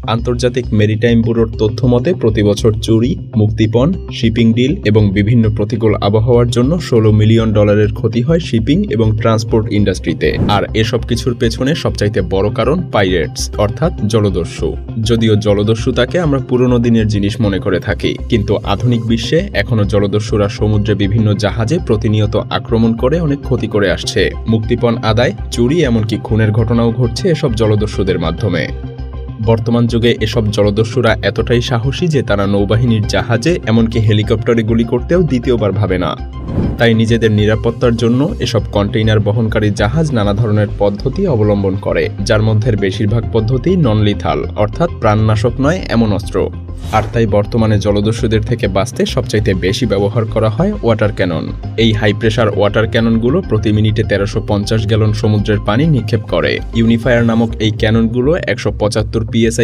আন্তর্জাতিক মেরিটাইম ব্যুরোর তথ্য মতে প্রতি বছর চুরি, মুক্তিপণ, শিপিং ডিল এবং বিভিন্ন প্রতিকূল আবহাওয়ার জন্য $16 মিলিয়ন ক্ষতি হয় শিপিং এবং ট্রান্সপোর্ট ইন্ডাস্ট্রিতে। আর এসব কিছুর পেছনে সবচাইতে বড় কারণ পাইরেটস অর্থাৎ জলদস্যু। যদিও জলদস্যুতাকে আমরা পুরনো দিনের জিনিস মনে করে থাকি, কিন্তু আধুনিক বিশ্বে এখনও জলদস্যুরা সমুদ্রে বিভিন্ন জাহাজে প্রতিনিয়ত আক্রমণ করে অনেক ক্ষতি করে আসছে। মুক্তিপণ আদায়, চুরি, এমনকি খুনের ঘটনাও ঘটছে এসব জলদস্যুদের মাধ্যমে। বর্তমান যুগে এসব জলদস্যুরা এতটাই সাহসী যে তারা নৌবাহিনীর জাহাজে এমনকি হেলিকপ্টারে গুলি করতেও দ্বিতীয়বার ভাবে না। তাই নিজেদের নিরাপত্তার জন্য এসব কন্টেইনার বহনকারী জাহাজ নানা ধরনের পদ্ধতি অবলম্বন করে, যার মধ্যে বেশিরভাগ পদ্ধতি নন লিথাল অর্থাৎ প্রাণনাশক নয় এমন অস্ত্র। আর তাই বর্তমানে জলদস্যুদের থেকে বাঁচতে সবচাইতে বেশি ব্যবহার করা হয় ওয়াটার ক্যানন। এই হাই প্রেশার ওয়াটার ক্যাননগুলো প্রতি মিনিটে 1350 গ্যালন সমুদ্রের পানি নিক্ষেপ করে। ইউনিফায়ার নামক এই ক্যাননগুলো 175 PSI